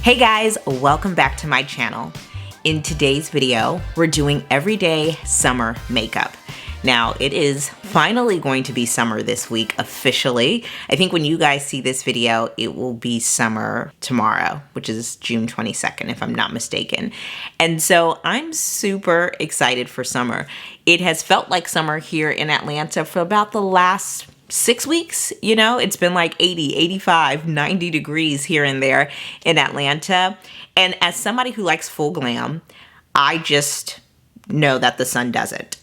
Hey guys, welcome back to my channel. In today's video, we're doing everyday summer makeup. Now, it is finally going to be summer this week officially. I think when you guys see this video, it will be summer tomorrow, which is June 22nd, if I'm not mistaken. And so I'm super excited for summer. It has felt like summer here in Atlanta for about the last 6 weeks. You know, it's been like 80, 85, 90 degrees here and there in Atlanta. And as somebody who likes full glam, I just know that the sun doesn't.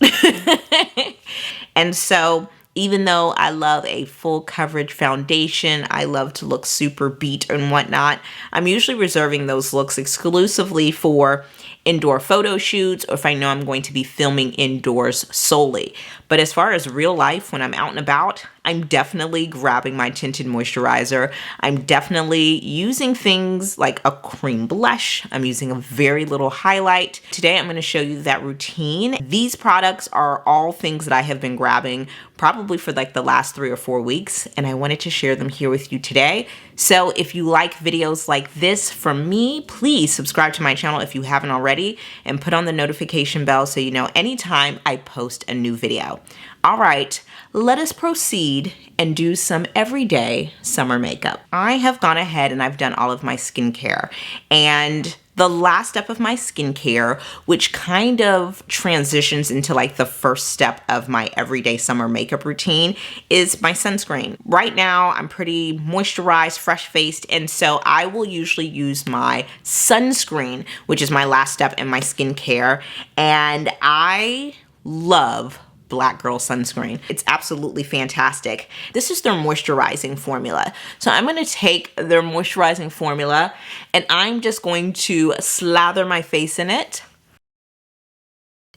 And so even though I love a full coverage foundation, I love to look super beat and whatnot, I'm usually reserving those looks exclusively for indoor photo shoots or if I know I'm going to be filming indoors solely. But as far as real life, when I'm out and about, I'm definitely grabbing my tinted moisturizer. I'm definitely using things like a cream blush. I'm using a very little highlight. Today, I'm going to show you that routine. These products are all things that I have been grabbing probably for like the last 3 or 4 weeks, and I wanted to share them here with you today. So if you like videos like this from me, please subscribe to my channel if you haven't already and put on the notification bell so you know anytime I post a new video. All right, let us proceed and do some everyday summer makeup. I have gone ahead and I've done all of my skincare, and the last step of my skincare, which kind of transitions into like the first step of my everyday summer makeup routine, is my sunscreen. Right now, I'm pretty moisturized, fresh-faced, and so I will usually use my sunscreen, which is my last step in my skincare, and I love Black Girl sunscreen. It's absolutely fantastic. This is their moisturizing formula. So I'm going to take their moisturizing formula and I'm just going to slather my face in it.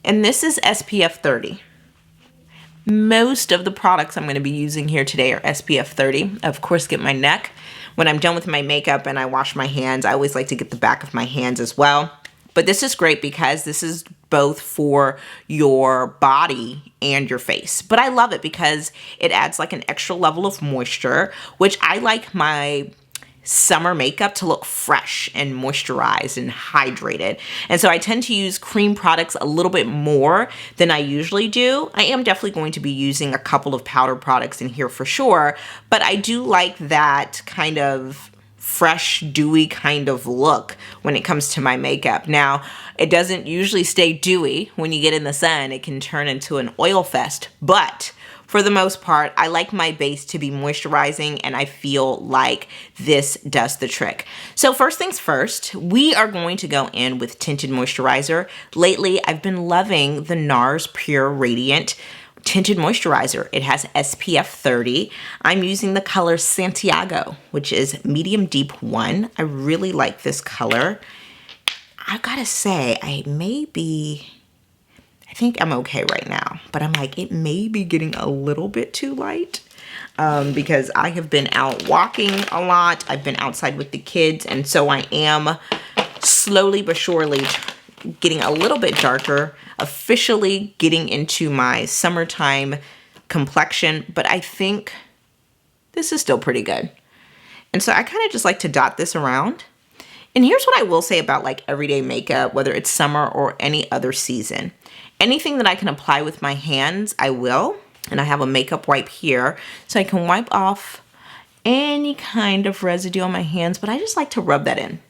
And this is SPF 30. Most of the products I'm going to be using here today are SPF 30. Of course, get my neck. When I'm done with my makeup and I wash my hands, I always like to get the back of my hands as well. But this is great because this is both for your body and your face. But I love it because it adds like an extra level of moisture, which I like my summer makeup to look fresh and moisturized and hydrated. And so I tend to use cream products a little bit more than I usually do. I am definitely going to be using a couple of powder products in here for sure, but I do like that kind of fresh, dewy kind of look when it comes to my makeup. Now, it doesn't usually stay dewy. When you get in the sun, it can turn into an oil fest. But for the most part, I like my base to be moisturizing, and I feel like this does the trick. So first things first, we are going to go in with tinted moisturizer. Lately, I've been loving the NARS Pure Radiant tinted moisturizer. It has SPF 30. I'm using the color Santiago, which is medium deep 1. I really like this color. I gotta say, I think I'm okay right now, but I'm like, it may be getting a little bit too light because I have been out walking a lot. I've been outside with the kids, and so I am slowly but surely getting a little bit darker, officially getting into my summertime complexion, but I think this is still pretty good. And so I kind of just like to dot this around. And here's what I will say about like everyday makeup, whether it's summer or any other season. Anything that I can apply with my hands, I will. And I have a makeup wipe here, so I can wipe off any kind of residue on my hands, but I just like to rub that in.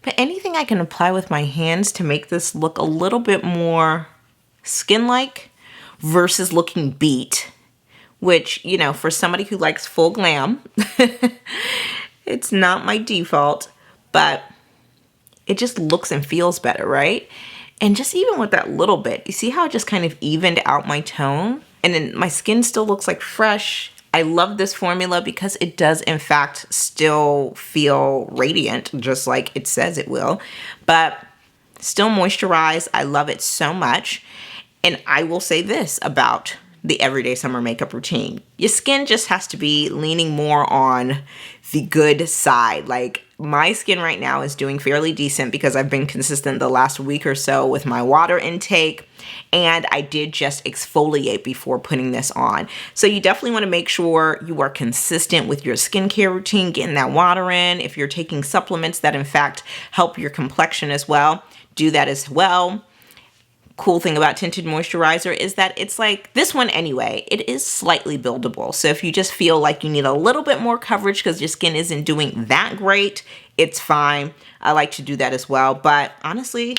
But anything I can apply with my hands to make this look a little bit more skin-like versus looking beat, which, you know, for somebody who likes full glam, it's not my default, but it just looks and feels better, right? And just even with that little bit, you see how it just kind of evened out my tone? And then my skin still looks like fresh. I love this formula because it does in fact still feel radiant, just like it says it will, but still moisturized. I love it so much. And I will say this about the everyday summer makeup routine. Your skin just has to be leaning more on the good side. Like, my skin right now is doing fairly decent because I've been consistent the last week or so with my water intake, and I did just exfoliate before putting this on. So you definitely want to make sure you are consistent with your skincare routine, getting that water in. If you're taking supplements that in fact help your complexion as well, do that as well. Cool thing about tinted moisturizer is that it's like this one anyway, it is slightly buildable. So if you just feel like you need a little bit more coverage because your skin isn't doing that great, it's fine. I like to do that as well. But honestly,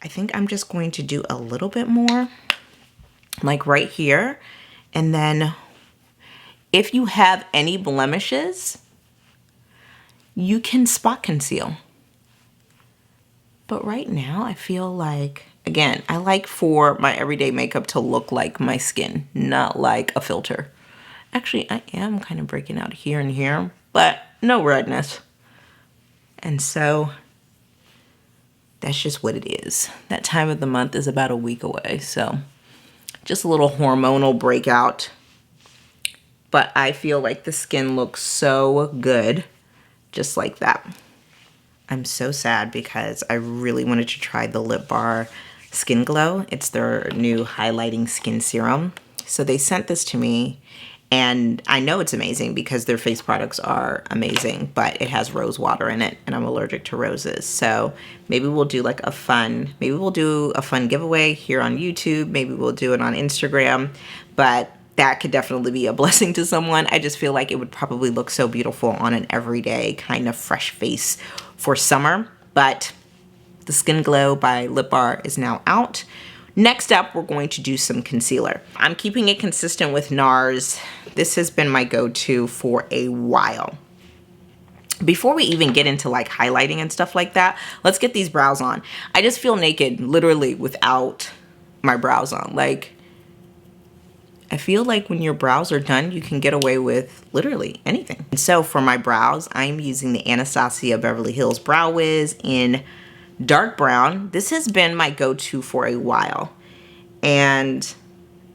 I think I'm just going to do a little bit more, like right here. And then if you have any blemishes, you can spot conceal. But right now I feel like, again, I like for my everyday makeup to look like my skin, not like a filter. Actually, I am kind of breaking out here and here, but no redness. And so that's just what it is. That time of the month is about a week away, so just a little hormonal breakout. But I feel like the skin looks so good, just like that. I'm so sad because I really wanted to try the Lip Bar Skin Glow. It's their new highlighting skin serum. So they sent this to me, and I know it's amazing because their face products are amazing, but it has rose water in it, and I'm allergic to roses. So maybe we'll do like a fun giveaway here on YouTube. Maybe we'll do it on Instagram, but that could definitely be a blessing to someone. I just feel like it would probably look so beautiful on an everyday kind of fresh face for summer. But the Skin Glow by Lip Bar is now out. Next up, we're going to do some concealer. I'm keeping it consistent with NARS. This has been my go-to for a while. Before we even get into like highlighting and stuff like that, let's get these brows on. I just feel naked literally without my brows on. Like, I feel like when your brows are done, you can get away with literally anything. And so for my brows, I'm using the Anastasia Beverly Hills Brow Wiz in dark brown. This has been my go-to for a while. And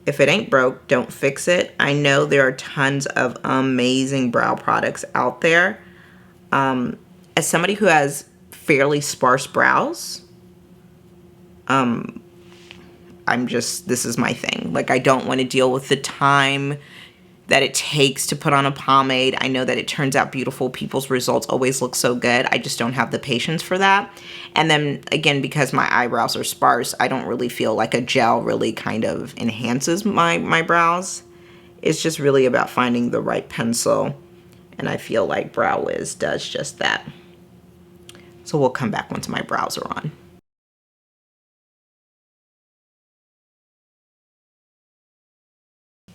if it ain't broke, don't fix it. I know there are tons of amazing brow products out there. As somebody who has fairly sparse brows, this is my thing. Like, I don't want to deal with the time that it takes to put on a pomade. I know that it turns out beautiful. People's results always look so good. I just don't have the patience for that. And then again, because my eyebrows are sparse, I don't really feel like a gel really kind of enhances my brows. It's just really about finding the right pencil. And I feel like Brow Wiz does just that. So we'll come back once my brows are on.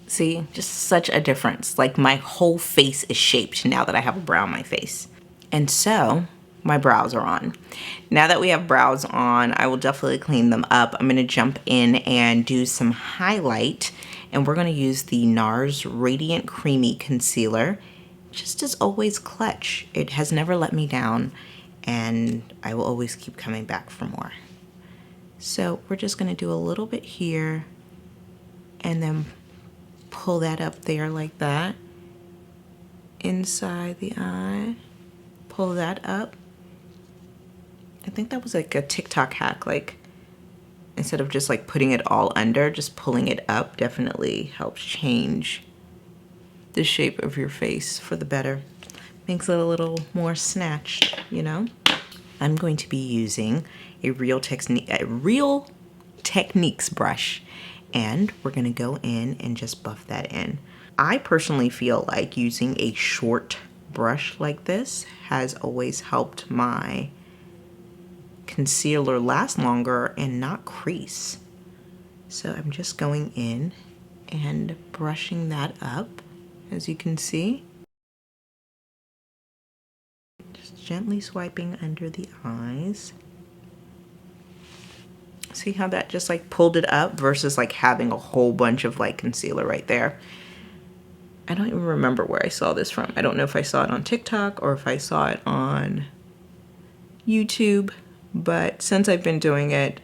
See, just such a difference. Like, my whole face is shaped now that I have a brow on my face. And so my brows are on. Now that we have brows on, I will definitely clean them up. I'm gonna jump in and do some highlight, and we're gonna use the NARS Radiant Creamy Concealer. Just as always, clutch. It has never let me down, and I will always keep coming back for more. So we're just gonna do a little bit here, and then pull that up there like that, inside the eye, pull that up. I think that was like a TikTok hack, like instead of just like putting it all under, just pulling it up definitely helps change the shape of your face for the better. Makes it a little more snatched, you know? I'm going to be using a Real Techniques brush, and we're gonna go in and just buff that in. I personally feel like using a short brush like this has always helped my concealer last longer and not crease. So I'm just going in and brushing that up, as you can see. Just gently swiping under the eyes. See how that just like pulled it up versus like having a whole bunch of like concealer right there. I don't even remember where I saw this from. I don't know if I saw it on TikTok or if I saw it on YouTube, but since I've been doing it,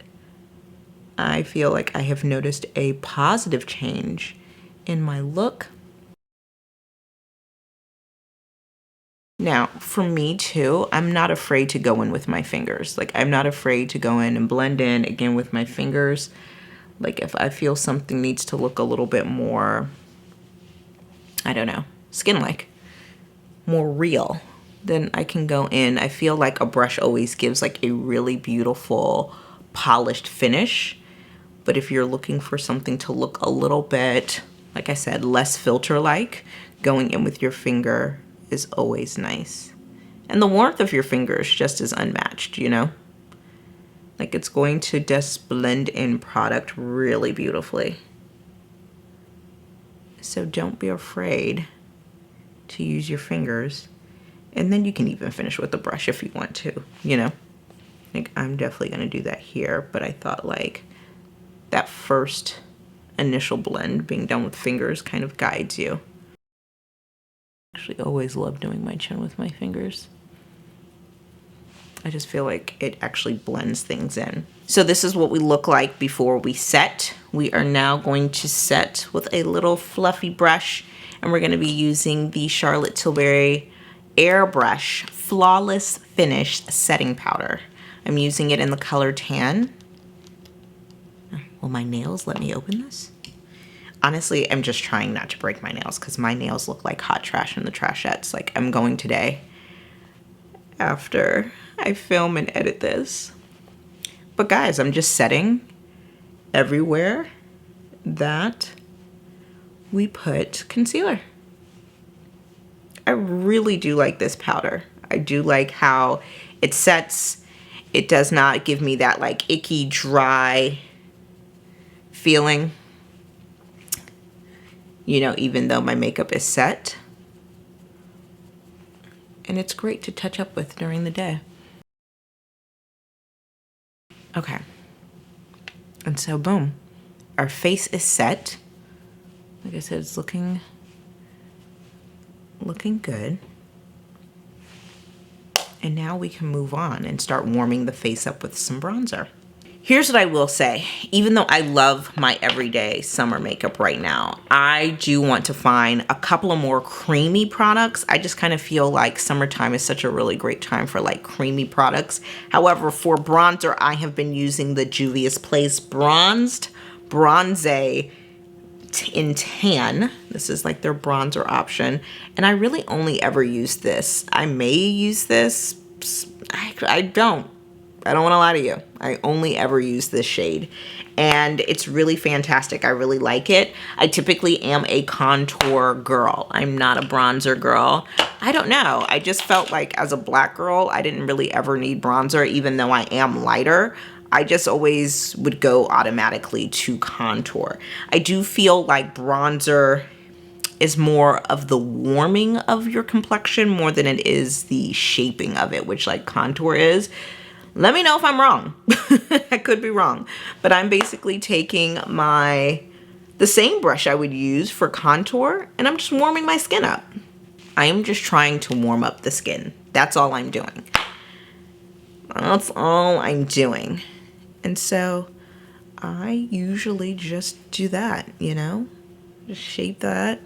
I feel like I have noticed a positive change in my look. Now, for me too, I'm not afraid to go in with my fingers. Like, I'm not afraid to go in and blend in again with my fingers. Like, if I feel something needs to look a little bit more, I don't know, skin-like, more real, then I can go in. I feel like a brush always gives like a really beautiful polished finish. But if you're looking for something to look a little bit, like I said, less filter-like, going in with your finger is always nice. And the warmth of your finger is just as unmatched, you know? Like, it's going to just blend in product really beautifully. So don't be afraid to use your fingers. And then you can even finish with the brush if you want to, you know? Like, I'm definitely gonna do that here, but I thought like that first initial blend being done with fingers kind of guides you. Actually always love doing my chin with my fingers. I just feel like it actually blends things in. So this is what we look like before we set. We are now going to set with a little fluffy brush, and we're gonna be using the Charlotte Tilbury Airbrush Flawless Finish Setting Powder. I'm using it in the color tan. Will my nails let me open this? Honestly, I'm just trying not to break my nails because my nails look like hot trash in the trashettes. Like, I'm going today after I film and edit this. But guys, I'm just setting everywhere that we put concealer. I really do like this powder. I do like how it sets. It does not give me that like icky, dry feeling, you know, even though my makeup is set. And it's great to touch up with during the day. Okay. And so boom, our face is set. Like I said, it's looking good. And now we can move on and start warming the face up with some bronzer. Here's what I will say. Even though I love my everyday summer makeup right now, I do want to find a couple of more creamy products. I just kind of feel like summertime is such a really great time for like creamy products. However, for bronzer, I have been using the Juvia's Place Bronzed Bronze in Tan. This is like their bronzer option. And I really only ever use this. I may use this. I don't want to lie to you. I only ever use this shade. And it's really fantastic. I really like it. I typically am a contour girl. I'm not a bronzer girl. I don't know. I just felt like as a black girl, I didn't really ever need bronzer, even though I am lighter. I just always would go automatically to contour. I do feel like bronzer is more of the warming of your complexion more than it is the shaping of it, which like contour is. Let me know if I'm wrong. I could be wrong. But I'm basically taking the same brush I would use for contour, and I'm just warming my skin up. I am just trying to warm up the skin. That's all I'm doing. That's all I'm doing. And so I usually just do that, you know? Just shape that.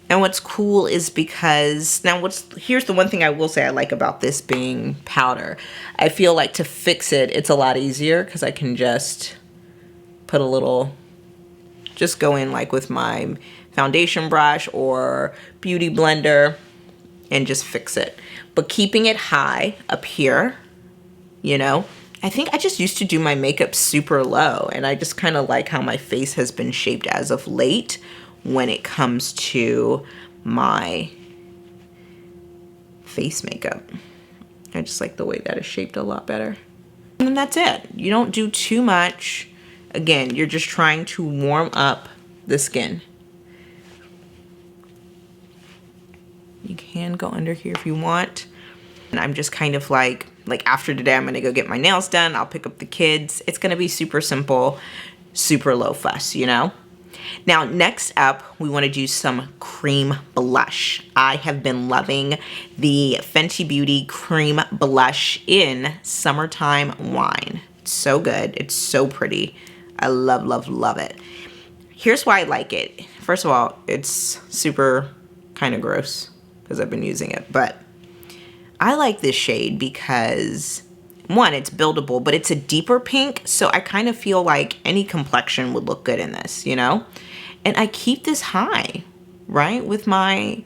And what's cool is because, here's the one thing I will say I like about this being powder. I feel like to fix it, it's a lot easier because I can just put a little, just go in like with my foundation brush or beauty blender and just fix it. But keeping it high up here, you know, I think I just used to do my makeup super low, and I just kind of like how my face has been shaped as of late when it comes to my face makeup. I just like the way that is shaped a lot better. And then that's it. You don't do too much. Again, you're just trying to warm up the skin. You can go under here if you want. And I'm just kind of like after today, I'm gonna go get my nails done. I'll pick up the kids. It's gonna be super simple, super low fuss, you know? Now, next up, we want to do some cream blush. I have been loving the Fenty Beauty cream blush in Summertime Wine. It's so good. It's so pretty. I love, love, love it. Here's why I like it. First of all, it's super kind of gross because I've been using it, but I like this shade because, one, it's buildable, but it's a deeper pink, so I kind of feel like any complexion would look good in this, you know? And I keep this high, right, with my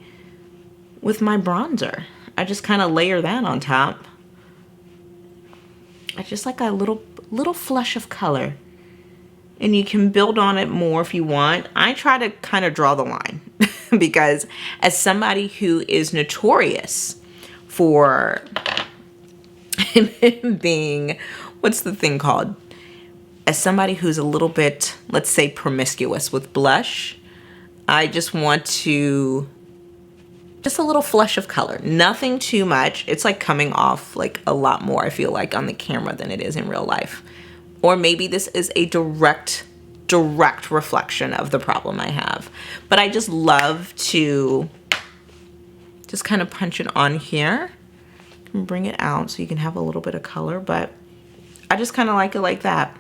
bronzer. I just kind of layer that on top. I just like a little flush of color. And you can build on it more if you want. I try to kind of draw the line because as somebody who is notorious for being, what's the thing called? As somebody who's a little bit, let's say, promiscuous with blush, I just want to, just a little flush of color. Nothing too much. It's like coming off like a lot more, I feel like, on the camera than it is in real life. Or maybe this is a direct reflection of the problem I have. But I just love to just kind of punch it on here and bring it out so you can have a little bit of color. But I just kind of like it like that.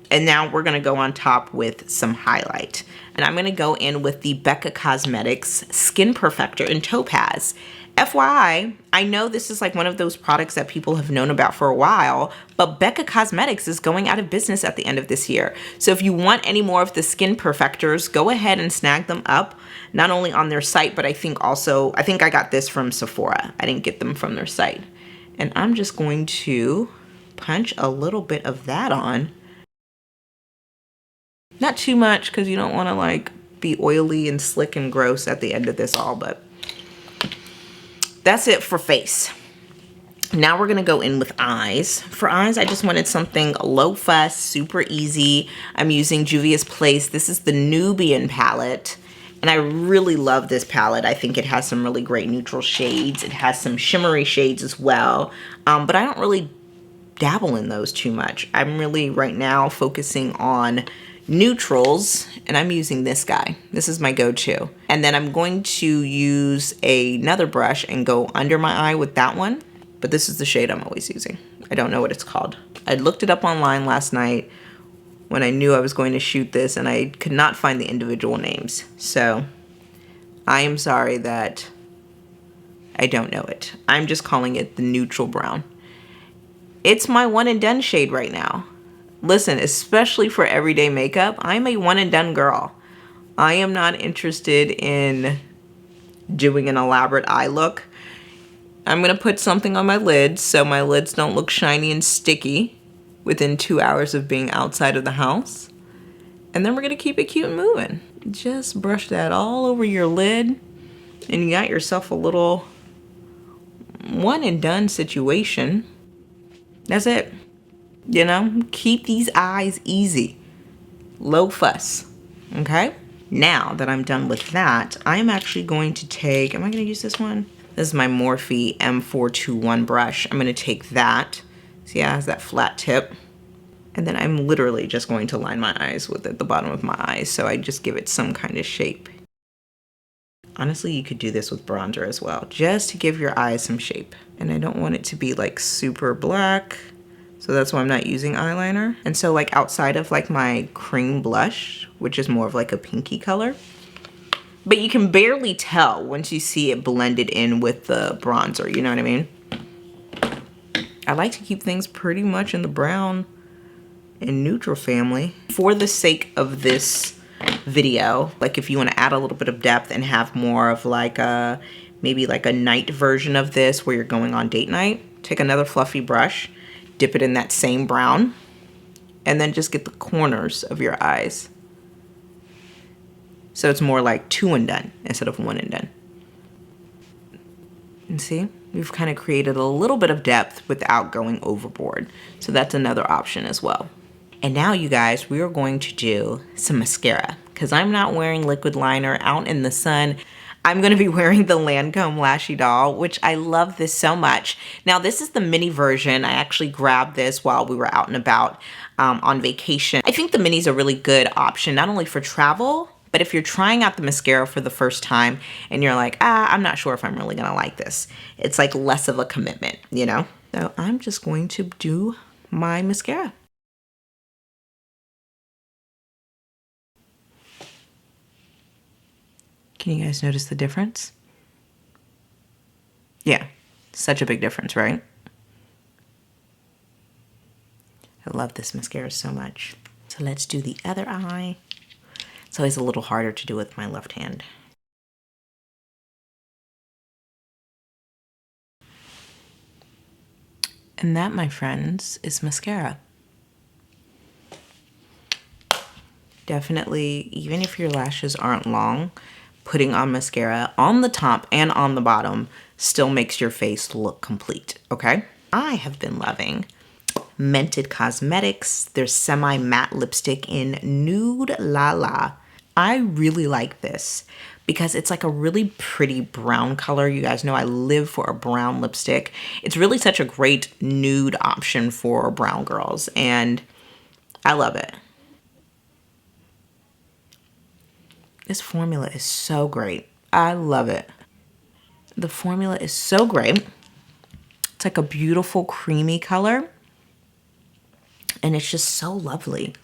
And now we're going to go on top with some highlight. And I'm going to go in with the Becca Cosmetics Skin Perfector in Topaz. FYI, I know this is like one of those products that people have known about for a while, but Becca Cosmetics is going out of business at the end of this year. So if you want any more of the Skin Perfectors, go ahead and snag them up, not only on their site, but I think I got this from Sephora. I didn't get them from their site. And I'm just going to punch a little bit of that on. Not too much because you don't want to like be oily and slick and gross at the end of this all, but that's it for face. Now we're gonna go in with eyes. For eyes, I just wanted something low fuss, super easy. I'm using Juvia's Place. This is the Nubian palette, and I really love this palette. I think it has some really great neutral shades. It has some shimmery shades as well, but I don't really dabble in those too much. I'm really right now focusing on neutrals, and I'm using this guy. This is my go-to. And then I'm going to use another brush and go under my eye with that one. But this is the shade I'm always using. I don't know what it's called. I looked it up online last night when I knew I was going to shoot this, and I could not find the individual names. So I am sorry that I don't know it. I'm just calling it the neutral brown. It's my one and done shade right now. Listen, especially for everyday makeup, I'm a one and done girl. I am not interested in doing an elaborate eye look. I'm gonna put something on my lids so my lids don't look shiny and sticky within 2 hours of being outside of the house. And then we're gonna keep it cute and moving. Just brush that all over your lid and you got yourself a little one and done situation. That's it. You know, keep these eyes easy. Low fuss. Okay? Now that I'm done with that, I'm actually going to take, am I going to use this one? This is my Morphe M421 brush. I'm going to take that. See, it has that flat tip. And then I'm literally just going to line my eyes with it, the bottom of my eyes, so I just give it some kind of shape. Honestly, you could do this with bronzer as well, just to give your eyes some shape. And I don't want it to be like super black. So that's why I'm not using eyeliner. And so like outside of like my cream blush, which is more of like a pinky color, but you can barely tell once you see it blended in with the bronzer, you know what I mean? I like to keep things pretty much in the brown and neutral family. For the sake of this video, like if you want to add a little bit of depth and have more of like a, maybe like a night version of this where you're going on date night, take another fluffy brush, dip it in that same brown, and then just get the corners of your eyes. So it's more like 2 and done instead of 1 and done. And see, we've kind of created a little bit of depth without going overboard. So that's another option as well. And now you guys, we are going to do some mascara because I'm not wearing liquid liner out in the sun. I'm going to be wearing the Lancome Lashy Doll, which I love this so much. Now, this is the mini version. I actually grabbed this while we were out and about on vacation. I think the mini is a really good option, not only for travel, but if you're trying out the mascara for the first time and you're like, I'm not sure if I'm really going to like this. It's like less of a commitment, you know? So I'm just going to do my mascara. Can you guys notice the difference? Yeah, Such a big difference, right? I love this mascara so much. So let's do the other eye. It's always a little harder to do with my left hand. And that, my friends, is mascara. Definitely, even if your lashes aren't long, putting on mascara on the top and on the bottom still makes your face look complete, okay? I have been loving Mented Cosmetics, their semi-matte lipstick in Nude La La. I really like this because it's like a really pretty brown color. You guys know I live for a brown lipstick. It's really such a great nude option for brown girls, and I love it. This formula is so great. I love it. The formula is so great. It's like a beautiful creamy color, and it's just so lovely.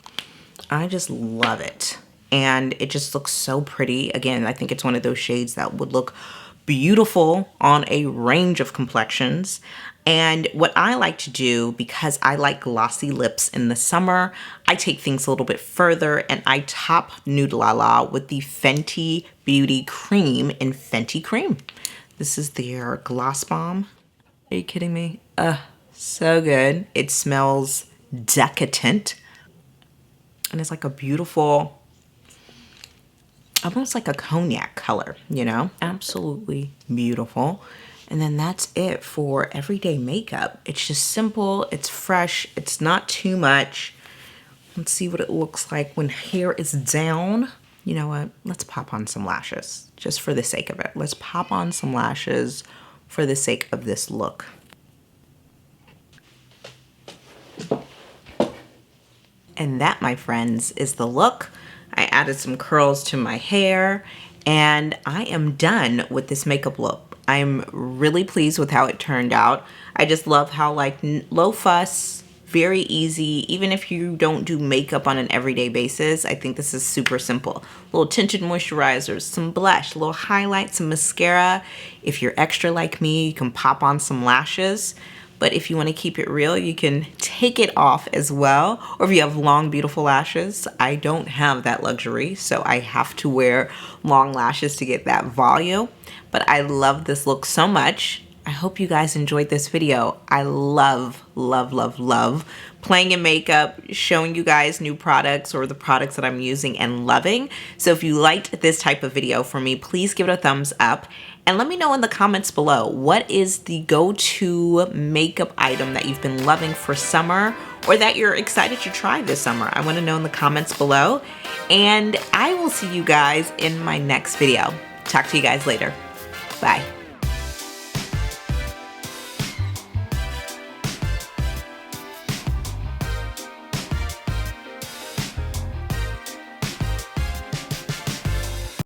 I just love it. And it just looks so pretty. Again, I think it's one of those shades that would look beautiful on a range of complexions. And what I like to do, because I like glossy lips in the summer, I take things a little bit further and I top Nude La La with the Fenty Beauty Cream in Fenty Cream. This is their gloss bomb. Are you kidding me? So good. It smells decadent. And it's like a beautiful, almost like a cognac color, you know? Absolutely beautiful. And then that's it for everyday makeup. It's just simple, it's fresh, it's not too much. Let's see what it looks like when hair is down. You know what? Let's pop on some lashes just for the sake of it. Let's pop on some lashes for the sake of this look. And that, my friends, is the look. I added some curls to my hair and I am done with this makeup look. I'm really pleased with how it turned out. I just love how like low fuss, very easy. Even if you don't do makeup on an everyday basis, I think this is super simple. Little tinted moisturizers, some blush, a little highlight, some mascara. If you're extra like me, you can pop on some lashes. But if you want to keep it real, you can take it off as well. Or if you have long, beautiful lashes, I don't have that luxury, so I have to wear long lashes to get that volume. But I love this look so much. I hope you guys enjoyed this video. I love, love, love, love playing in makeup, showing you guys new products or the products that I'm using and loving. So if you liked this type of video for me, please give it a thumbs up. And let me know in the comments below, what is the go-to makeup item that you've been loving for summer or that you're excited to try this summer? I want to know in the comments below. And I will see you guys in my next video. Talk to you guys later. Bye.